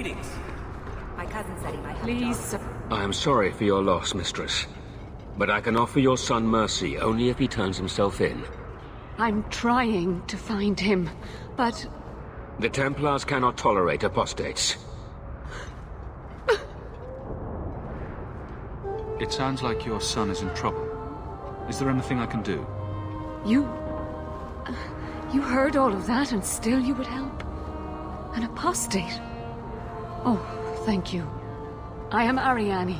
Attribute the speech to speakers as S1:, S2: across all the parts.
S1: Greetings.
S2: My cousin said he might have
S3: Please.
S4: I am sorry for your loss, mistress. But I can offer your son mercy only if he turns himself in.
S3: I'm trying to find him, but...
S4: The Templars cannot tolerate apostates.
S5: It sounds like your son is in trouble. Is there anything I can do?
S3: You heard all of that and still you would help? An apostate? Oh, thank you. I am Ariane.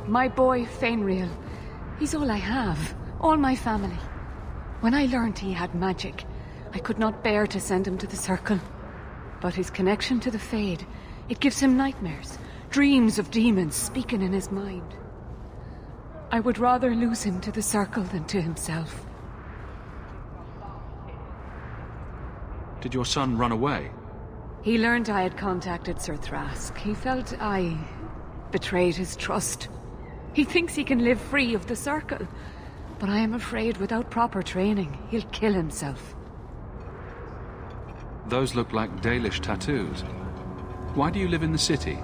S3: My boy, Fainriel. He's all I have. All my family. When I learned he had magic, I could not bear to send him to the Circle. But his connection to the Fade, it gives him nightmares. Dreams of demons speaking in his mind. I would rather lose him to the Circle than to himself.
S5: Did your son run away?
S3: He learned I had contacted Sir Thrask. He felt I betrayed his trust. He thinks he can live free of the Circle. But I am afraid without proper training, he'll kill himself.
S5: Those look like Dalish tattoos. Why do you live in the city?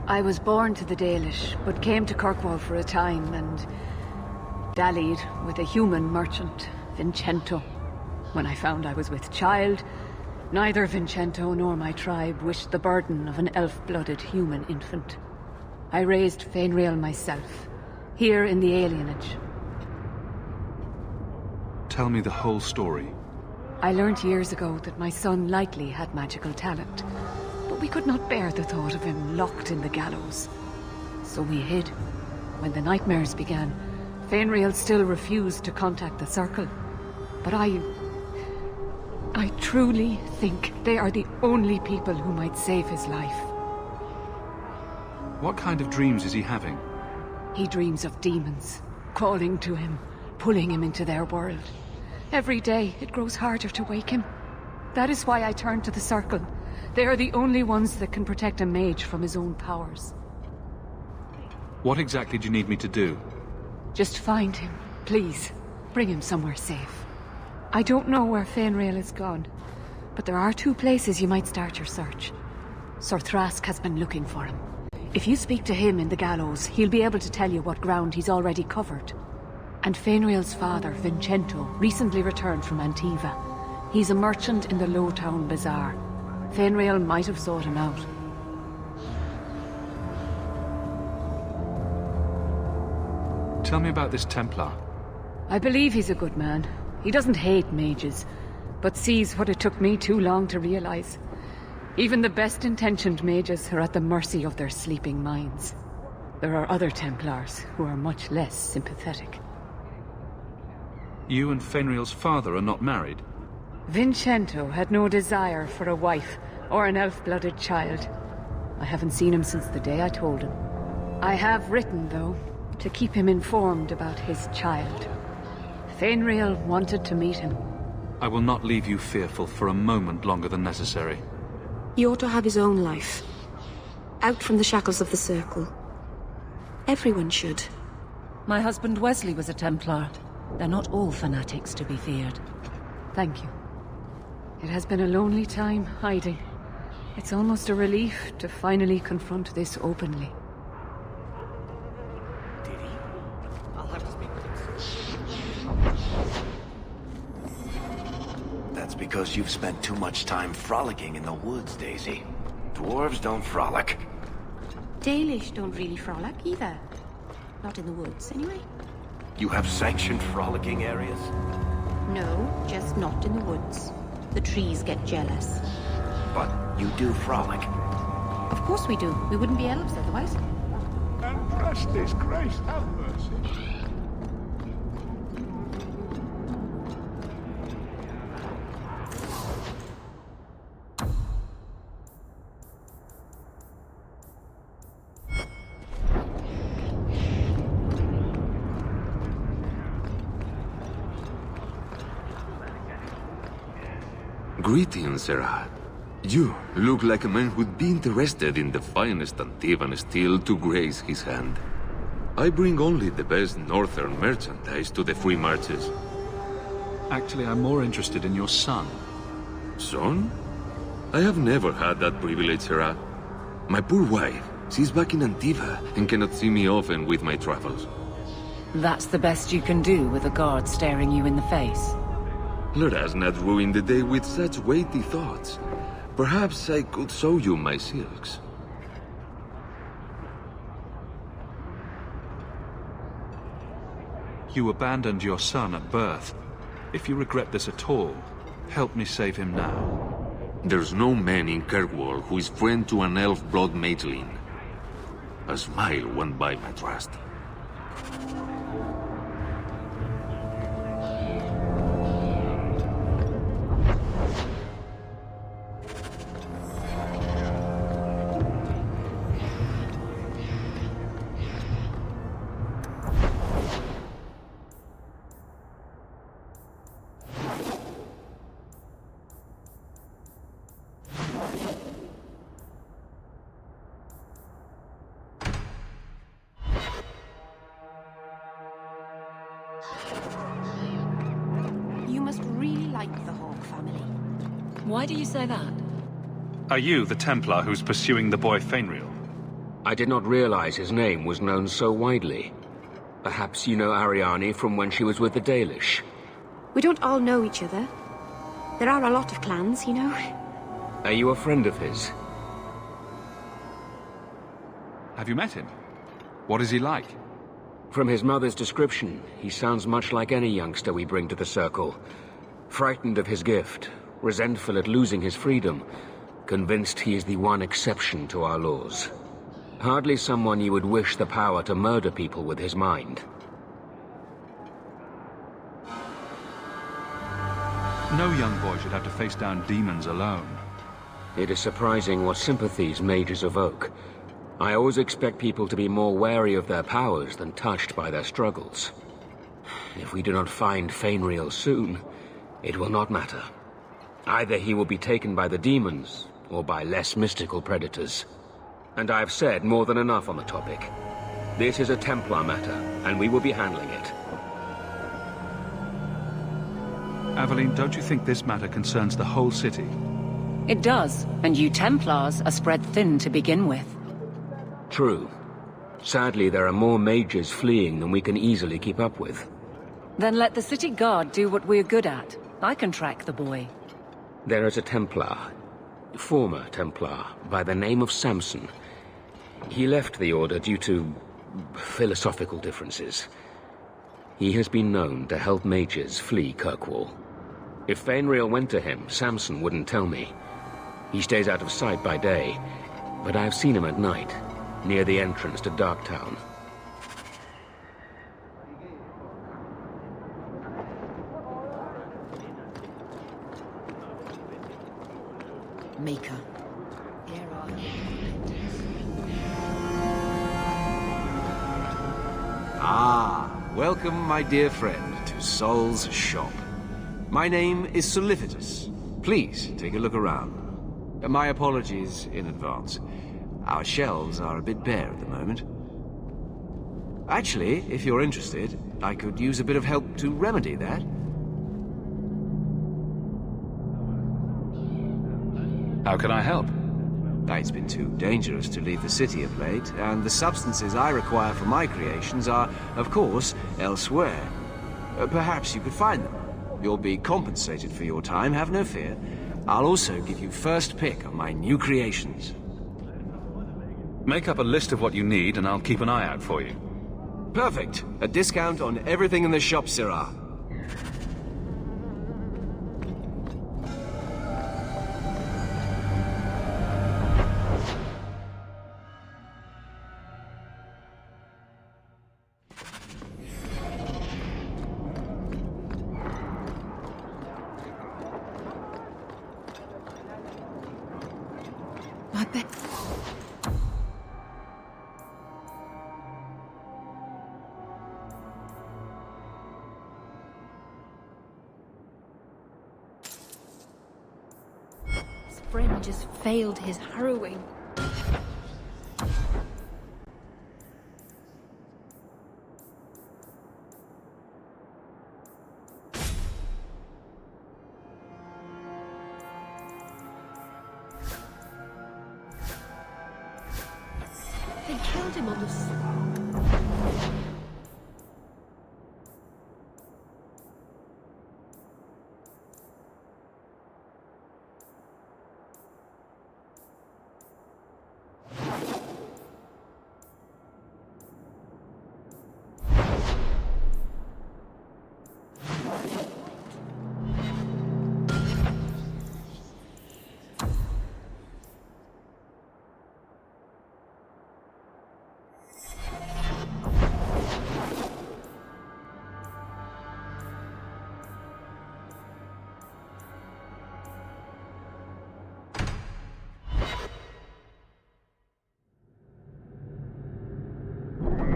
S3: I was born to the Dalish, but came to Kirkwall for a time and dallied with a human merchant, Vincento. When I found I was with child, neither Vincento nor my tribe wished the burden of an elf-blooded human infant. I raised Fainriel myself, here in the alienage.
S5: Tell me the whole story.
S3: I learned years ago that my son likely had magical talent, but we could not bear the thought of him locked in the gallows. So we hid. When the nightmares began, Fainriel still refused to contact the Circle. But I truly think they are the only people who might save his life.
S5: What kind of dreams is he having?
S3: He dreams of demons, calling to him, pulling him into their world. Every day, it grows harder to wake him. That is why I turned to the Circle. They are the only ones that can protect a mage from his own powers.
S5: What exactly do you need me to do?
S3: Just find him, please. Bring him somewhere safe. I don't know where Fainriel is gone, but there are 2 places you might start your search. Sir Thrask has been looking for him. If you speak to him in the gallows, he'll be able to tell you what ground he's already covered. And Fainriel's father, Vincento, recently returned from Antiva. He's a merchant in the Lowtown Bazaar. Fainriel might have sought him out.
S5: Tell me about this Templar.
S3: I believe he's a good man. He doesn't hate mages, but sees what it took me too long to realize. Even the best-intentioned mages are at the mercy of their sleeping minds. There are other Templars who are much less sympathetic.
S5: You and Fainriel's father are not married?
S3: Vincento had no desire for a wife or an elf-blooded child. I haven't seen him since the day I told him. I have written, though, to keep him informed about his child. Fainriel wanted to meet him.
S5: I will not leave you fearful for a moment longer than necessary.
S6: He ought to have his own life. Out from the shackles of the Circle. Everyone should.
S2: My husband Wesley was a Templar. They're not all fanatics to be feared.
S3: Thank you. It has been a lonely time hiding. It's almost a relief to finally confront this openly.
S1: Did he? I'll have to speak with him. That's because you've spent too much time frolicking in the woods, Daisy. Dwarves don't frolic.
S6: Dalish don't really frolic either. Not in the woods, anyway.
S1: You have sanctioned frolicking areas?
S6: No, just not in the woods. The trees get jealous.
S1: But you do frolic.
S6: Of course we do. We wouldn't be elves otherwise.
S7: And bless this grace, have mercy.
S8: Greetings, Sarah. You look like a man who'd be interested in the finest Antivan steel to grace his hand. I bring only the best northern merchandise to the free marches.
S5: Actually, I'm more interested in your son.
S8: Son? I have never had that privilege, Sarah. My poor wife, she's back in Antiva and cannot see me often with my travels.
S2: That's the best you can do with a guard staring you in the face.
S8: Let us not ruin the day with such weighty thoughts. Perhaps I could show you my silks.
S5: You abandoned your son at birth. If you regret this at all, help me save him now.
S8: There's no man in Kirkwall who is friend to an elf blood mageling. A smile won by my trust.
S6: You must really like the Hawke family.
S2: Why do you say that?
S5: Are you the Templar who's pursuing the boy Fainriel?
S4: I did not realize his name was known so widely. Perhaps you know Ariane from when she was with the Dalish.
S6: We don't all know each other. There are a lot of clans, you know.
S4: Are you a friend of his?
S5: Have you met him? What is he like?
S4: From his mother's description, he sounds much like any youngster we bring to the Circle. Frightened of his gift, resentful at losing his freedom, convinced he is the one exception to our laws. Hardly someone you would wish the power to murder people with his mind.
S5: No young boy should have to face down demons alone.
S4: It is surprising what sympathies mages evoke. I always expect people to be more wary of their powers than touched by their struggles. If we do not find Fainriel soon, it will not matter. Either he will be taken by the demons, or by less mystical predators. And I have said more than enough on the topic. This is a Templar matter, and we will be handling it.
S5: Aveline, don't you think this matter concerns the whole city?
S2: It does, and you Templars are spread thin to begin with.
S4: True. Sadly, there are more mages fleeing than we can easily keep up with.
S2: Then let the city guard do what we're good at. I can track the boy.
S4: There is a Templar, former Templar, by the name of Samson. He left the Order due to philosophical differences. He has been known to help mages flee Kirkwall. If Fainriel went to him, Samson wouldn't tell me. He stays out of sight by day, but I've seen him at night, near the entrance to Darktown.
S2: Mika.
S9: Ah, welcome, my dear friend, to Sol's shop. My name is Solivitus. Please take a look around. My apologies in advance. Our shelves are a bit bare at the moment. Actually, if you're interested, I could use a bit of help to remedy that.
S5: How can I help?
S9: It's been too dangerous to leave the city of late, and the substances I require for my creations are, of course, elsewhere. Perhaps you could find them. You'll be compensated for your time, have no fear. I'll also give you first pick of my new creations.
S5: Make up a list of what you need, and I'll keep an eye out for you.
S9: Perfect. A discount on everything in the shop, Sirrah.
S6: I bet. His friend just failed his harrowing. They killed him on the...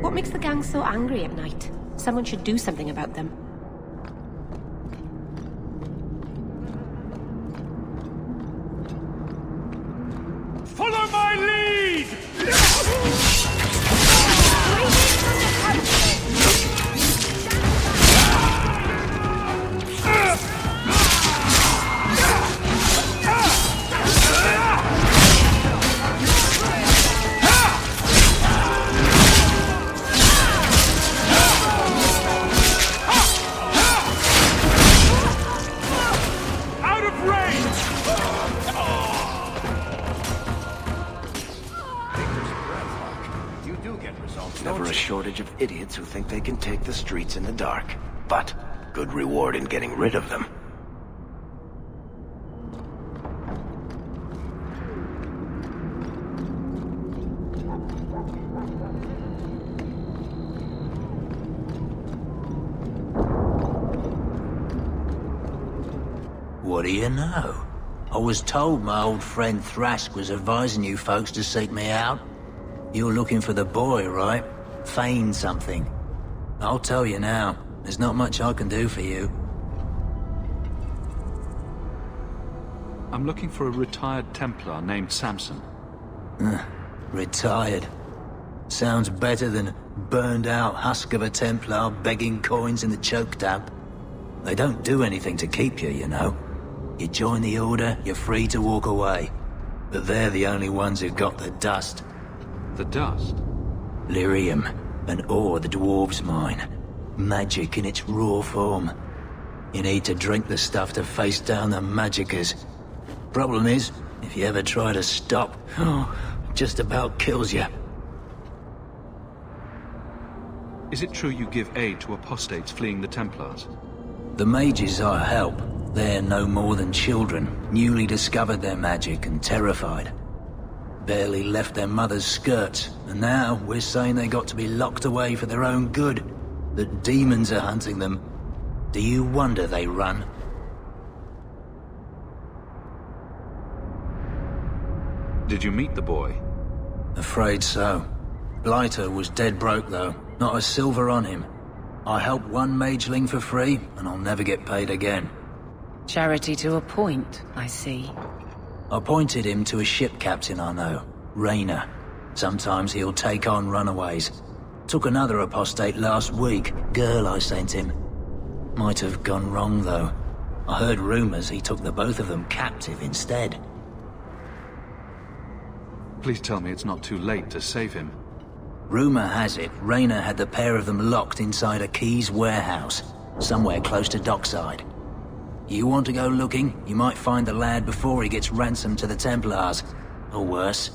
S6: What makes the gang so angry at night? Someone should do something about them.
S7: Follow my lead! Out of range!
S1: You do get results. Never a shortage of idiots who think they can take the streets in the dark. But good reward in getting rid of them.
S10: What do you know? I was told my old friend Thrask was advising you folks to seek me out. You're looking for the boy, right? Feign something. I'll tell you now, there's not much I can do for you.
S5: I'm looking for a retired Templar named Samson.
S10: Retired. Sounds better than burned out husk of a Templar begging coins in the choke damp. They don't do anything to keep you, you know. You join the Order, you're free to walk away. But they're the only ones who've got the dust.
S5: The dust?
S10: Lyrium, an ore the dwarves mine. Magic in its raw form. You need to drink the stuff to face down the magicers. Problem is, if you ever try to stop, just about kills you.
S5: Is it true you give aid to apostates fleeing the Templars?
S10: The mages I help, they're no more than children, newly discovered their magic and terrified. Barely left their mother's skirts, and now we're saying they got to be locked away for their own good. That demons are hunting them. Do you wonder they run?
S5: Did you meet the boy?
S10: Afraid so. Blighter was dead broke though, not a silver on him. I helped one mageling for free, and I'll never get paid again.
S2: Charity to a point, I see.
S10: I pointed him to a ship captain I know, Rayner. Sometimes he'll take on runaways. Took another apostate last week, girl I sent him. Might have gone wrong though. I heard rumors he took the both of them captive instead.
S5: Please tell me it's not too late to save him.
S10: Rumor has it, Rayner had the pair of them locked inside a Keys warehouse, somewhere close to dockside. You want to go looking, you might find the lad before he gets ransomed to the Templars. Or worse.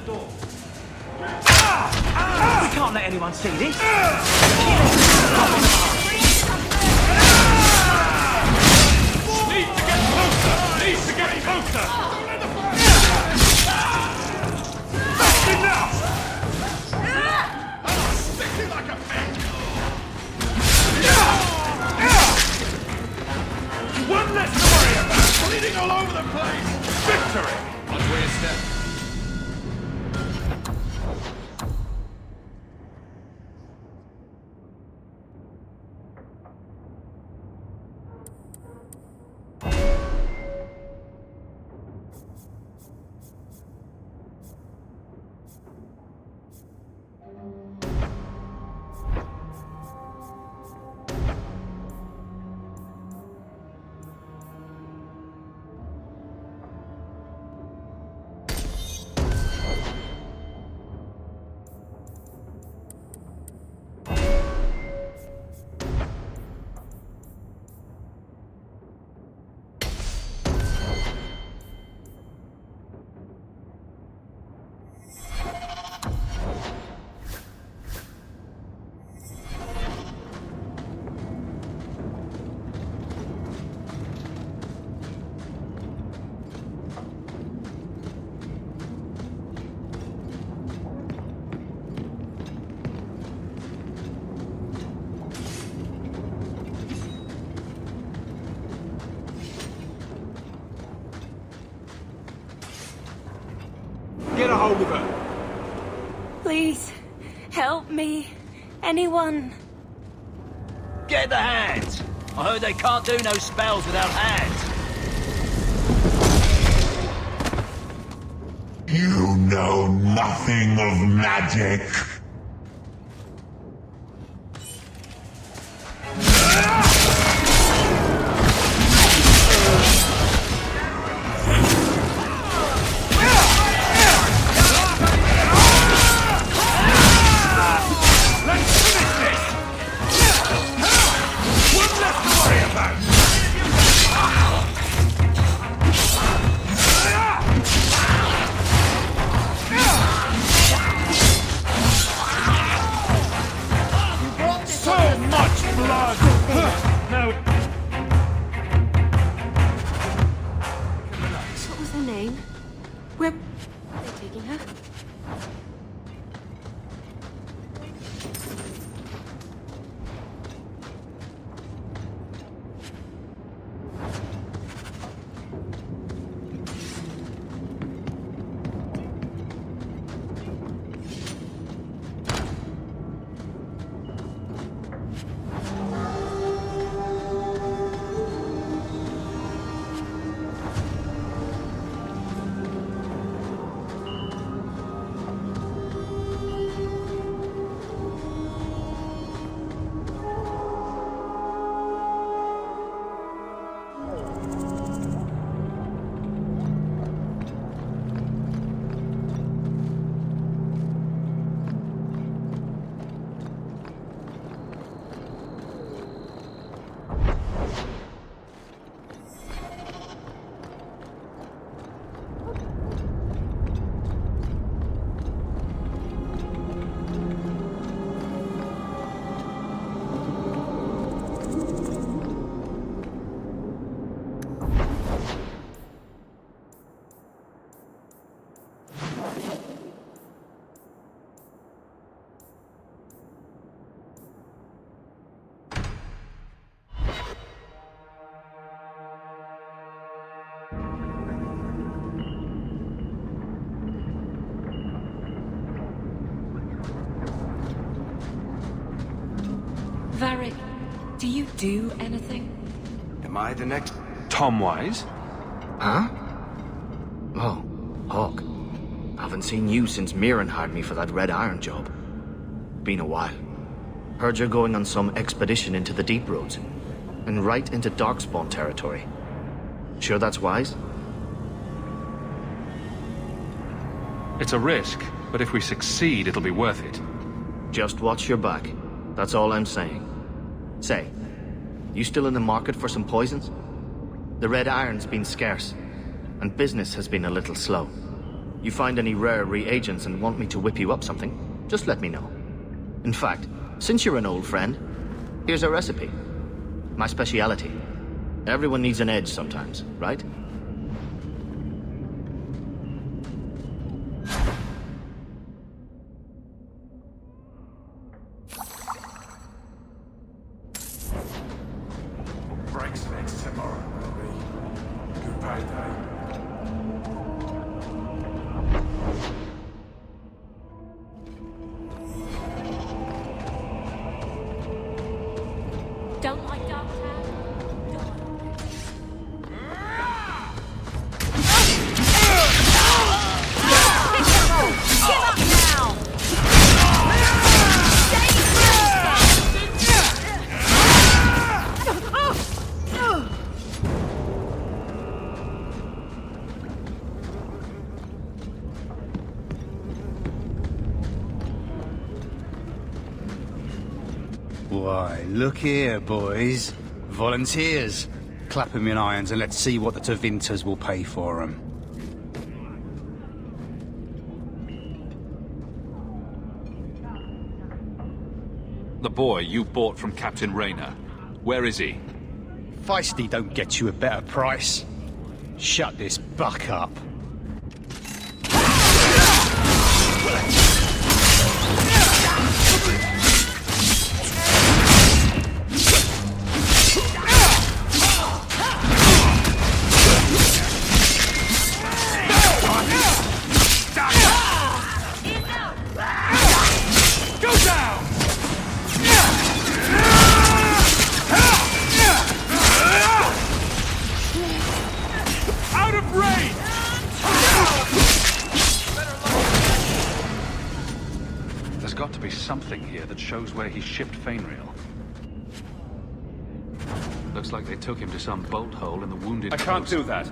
S11: We can't let anyone see this.
S7: Need to get closer! Need to get closer! That's enough! Sticking like a pig! One less to worry about! Bleeding all over the place! Victory! Watch where you step.
S9: Get a hold of her.
S6: Please, help me. Anyone.
S11: Get the hands. I heard they can't do no spells without hands.
S7: You know nothing of magic.
S6: What was her name? Where are they taking her?
S2: Varric, do you do anything?
S1: Am I the next?
S5: Tom Wise?
S12: Huh? Oh, Hawk. Haven't seen you since Mirren hired me for that Red Iron job. Been a while. Heard you're going on some expedition into the Deep Roads. And right into Darkspawn territory. Sure that's wise?
S5: It's a risk, but if we succeed, it'll be worth it.
S12: Just watch your back. That's all I'm saying. Say, you still in the market for some poisons? The Red Iron's been scarce, and business has been a little slow. you find any rare reagents and want me to whip you up something, just let me know. In fact, since you're an old friend, here's a recipe. My speciality. Everyone needs an edge sometimes, right?
S7: Breaks next tomorrow, maybe. Good payday.
S3: Don't like downtown.
S13: Why, look here, boys. Volunteers. Clap 'em in irons and let's see what the Tevinters will pay for 'em.
S5: The boy you bought from Captain Rayner. Where is he?
S13: Feisty don't get you a better price. Shut this buck up.
S5: There's got to be something here that shows where he shipped Fainriel. Looks like they took him to some bolt hole in the Wounded
S7: I can't
S5: Coast.
S7: do that.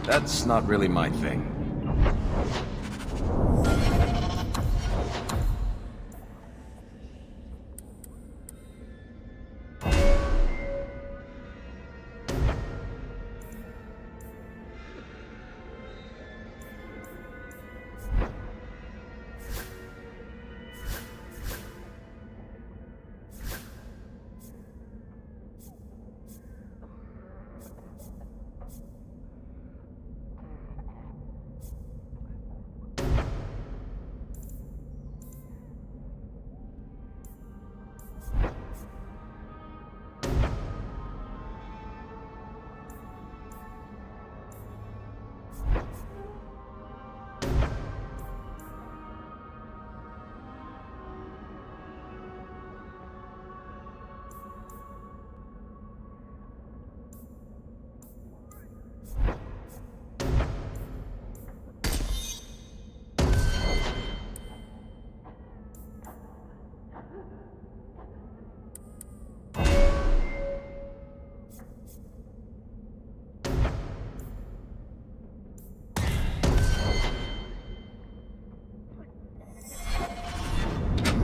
S1: That's not really my thing.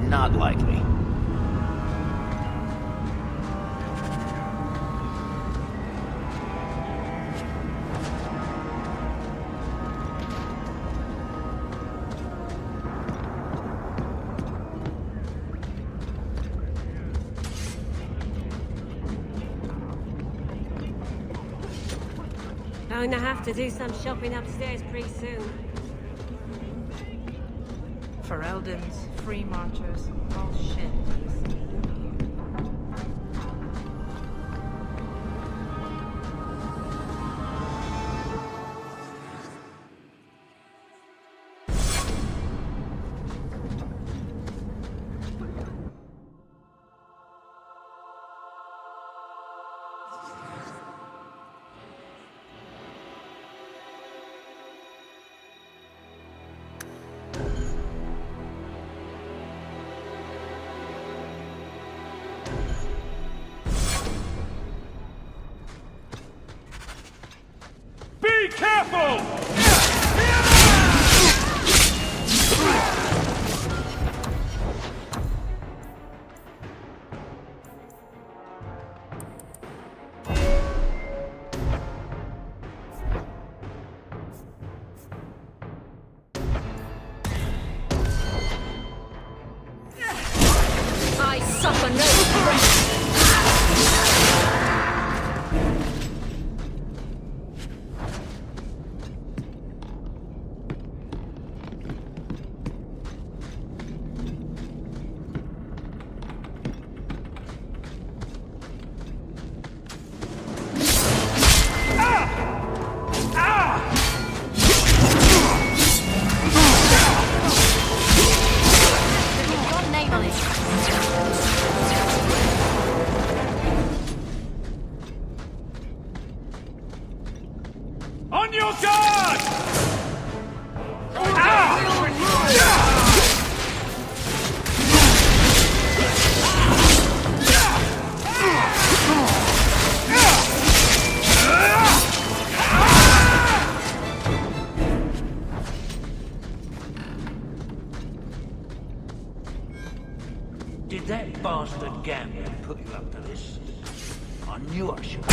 S1: Not likely.
S14: Going to have to do some shopping upstairs pretty soon.
S15: For Eldons, free marchers, all shit.
S7: Be careful!
S3: suffer no threat.
S7: On your guard!
S11: Did that bastard Gamble put you up to this? I knew I should.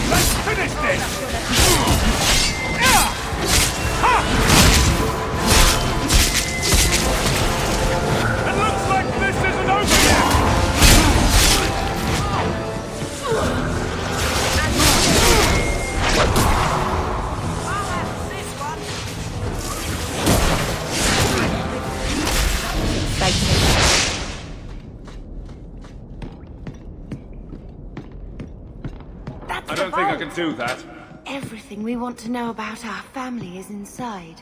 S7: Let's finish this! It looks like this isn't over yet! I don't think I can do that.
S16: Everything we want to know about our family is inside.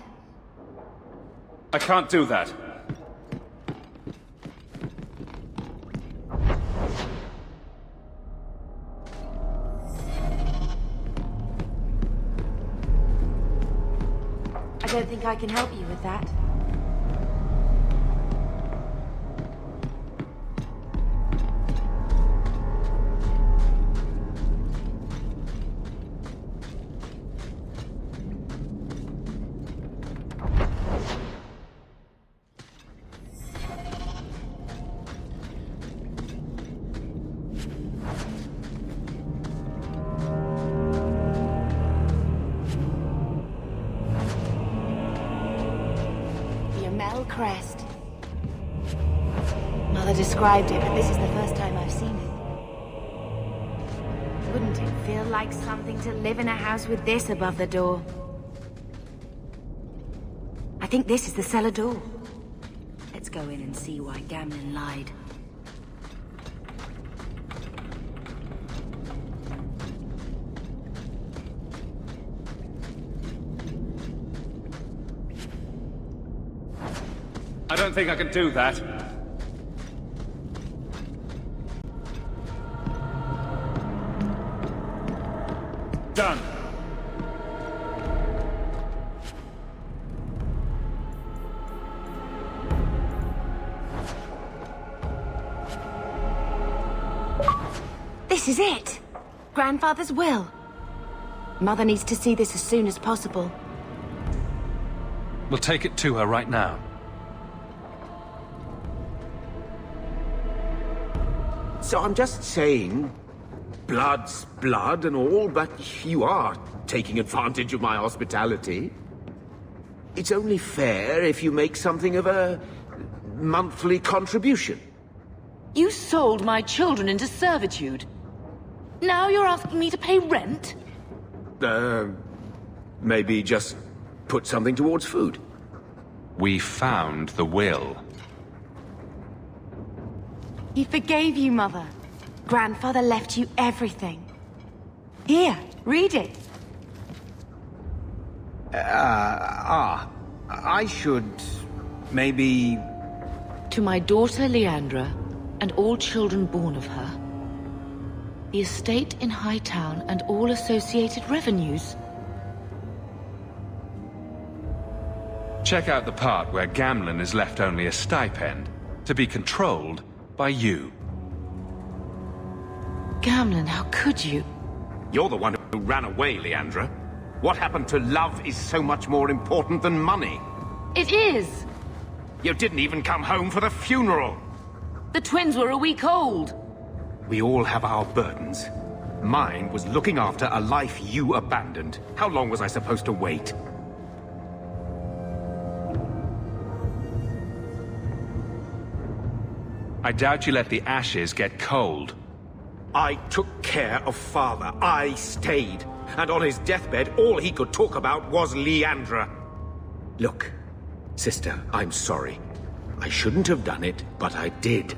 S7: I can't do that.
S16: I don't think I can help you with that. Crest. Mother described it, but this is the first time I've seen it. Wouldn't it feel like something to live in a house with this above the door? I think this is the cellar door. Let's go in and see why Gamlen lied.
S7: I don't think I can do that. Done.
S16: This is it! Grandfather's will. Mother needs to see this as soon as possible.
S5: We'll take it to her right now.
S4: So I'm just saying, blood's blood and all, but you are taking advantage of my hospitality. It's only fair if you make something of a monthly contribution.
S2: You sold my children into servitude. Now you're asking me to pay rent?
S4: Maybe just put something towards food.
S5: We found the will.
S16: He forgave you, Mother. Grandfather left you everything. Here, read it.
S4: I should... maybe...
S2: To my daughter Leandra, and all children born of her. The estate in Hightown and all associated revenues.
S5: Check out the part where Gamlen is left only a stipend, to be controlled by you.
S2: Gamlen, how could you?
S1: You're the one who ran away, Leandra. What happened to love is so much more important than money.
S2: It is!
S1: You didn't even come home for the funeral.
S2: The twins were a week old.
S1: We all have our burdens. Mine was looking after a life you abandoned. How long was I supposed to wait?
S5: I doubt you let the ashes get cold.
S4: I took care of Father. I stayed. And on his deathbed, all he could talk about was Leandra. Look, sister, I'm sorry. I shouldn't have done it, but I did.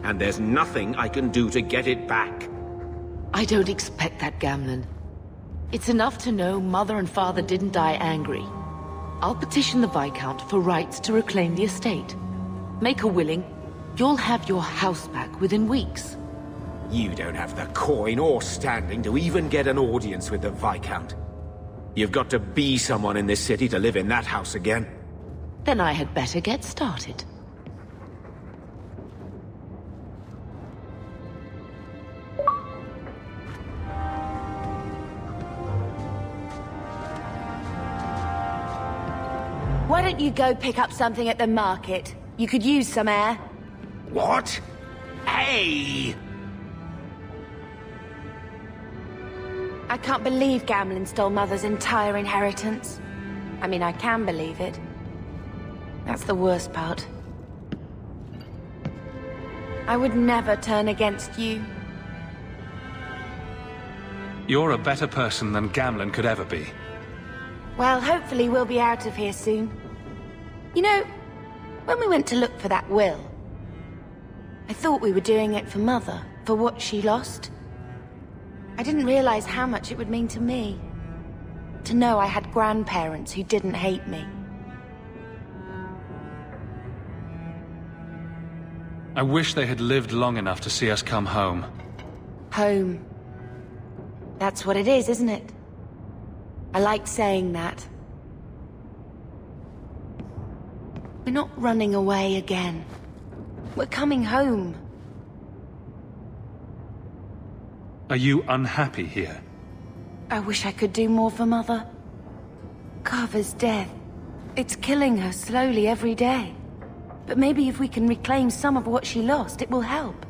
S4: And there's nothing I can do to get it back.
S2: I don't expect that, Gamlen. It's enough to know Mother and Father didn't die angry. I'll petition the Viscount for rights to reclaim the estate. Make her willing, you'll have your house back within weeks.
S4: You don't have the coin or standing to even get an audience with the Viscount. You've got to be someone in this city to live in that house again.
S2: Then I had better get started.
S16: Why don't you go pick up something at the market? You could use some air.
S4: What? Hey!
S16: I can't believe Gamlen stole Mother's entire inheritance. I mean, I can believe it. That's the worst part. I would never turn against you.
S5: You're a better person than Gamlen could ever be.
S16: Well, hopefully we'll be out of here soon. You know, when we went to look for that will, I thought we were doing it for Mother, for what she lost. I didn't realize how much it would mean to me. To know I had grandparents who didn't hate me.
S5: I wish they had lived long enough to see us come home.
S16: Home. That's what it is, isn't it? I like saying that. We're not running away again. We're coming home.
S5: Are you unhappy here?
S16: I wish I could do more for Mother. Carver's death. It's killing her slowly every day. But maybe if we can reclaim some of what she lost, it will help.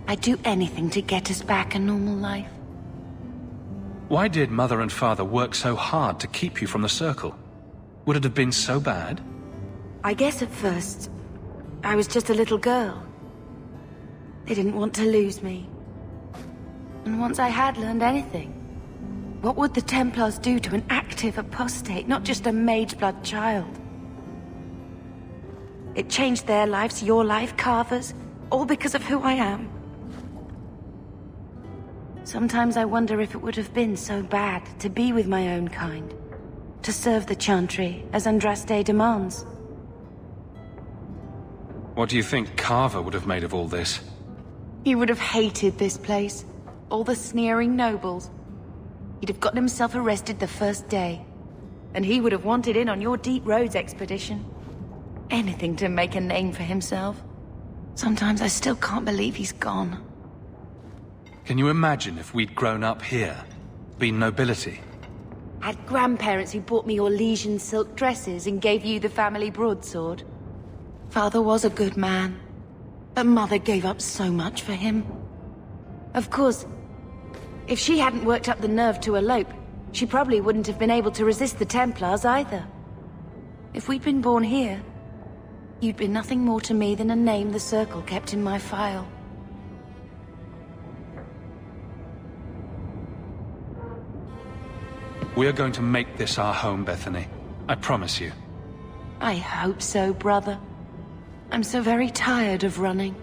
S16: I'd do anything to get us back a normal life.
S5: Why did Mother and Father work so hard to keep you from the Circle? Would it have been so bad?
S16: I guess at first, I was just a little girl. They didn't want to lose me. And once I had learned anything, what would the Templars do to an active apostate, not just a Mageblood child? It changed their lives, your life, Carver's, all because of who I am. Sometimes I wonder if it would have been so bad to be with my own kind, to serve the Chantry as Andraste demands.
S5: What do you think Carver would have made of all this?
S16: He would have hated this place. All the sneering nobles. He'd have gotten himself arrested the first day. And he would have wanted in on your Deep Roads expedition. Anything to make a name for himself. Sometimes I still can't believe he's gone.
S5: Can you imagine if we'd grown up here? Been nobility?
S16: Had grandparents who bought me your Legion silk dresses and gave you the family broadsword. Father was a good man. But Mother gave up so much for him. Of course, if she hadn't worked up the nerve to elope, she probably wouldn't have been able to resist the Templars either. If we'd been born here, you'd been nothing more to me than a name the Circle kept in my file.
S5: We are going to make this our home, Bethany. I promise you.
S16: I hope so, brother. I'm so very tired of running.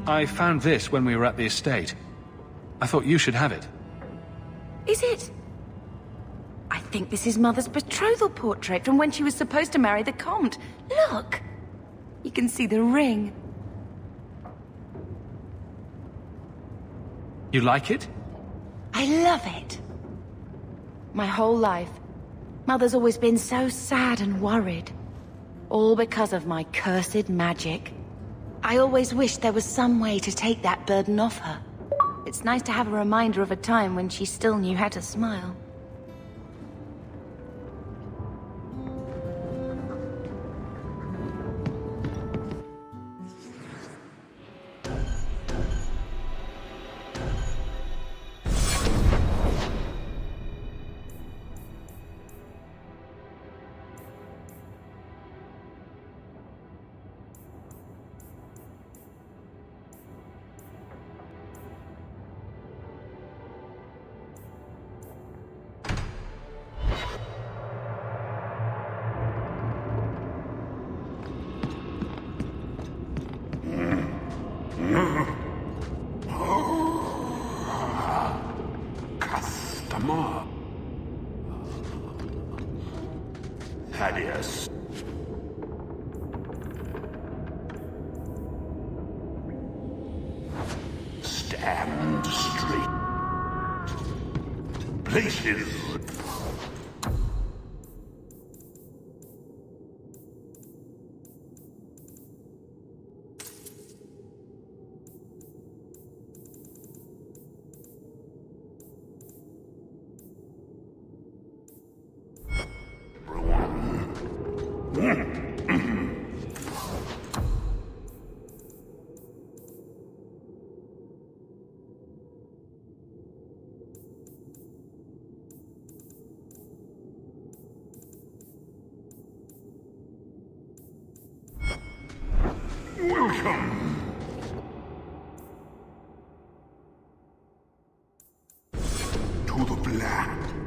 S5: I found this when we were at the estate. I thought you should have it.
S16: Is it? I think this is Mother's betrothal portrait from when she was supposed to marry the Comte. Look! You can see the ring.
S5: You like it?
S16: I love it. My whole life, Mother's always been so sad and worried. All because of my cursed magic. I always wished there was some way to take that burden off her. It's nice to have a reminder of a time when she still knew how to smile.
S7: Ma. Thaddeus. Stand straight. Places. Welcome to the Black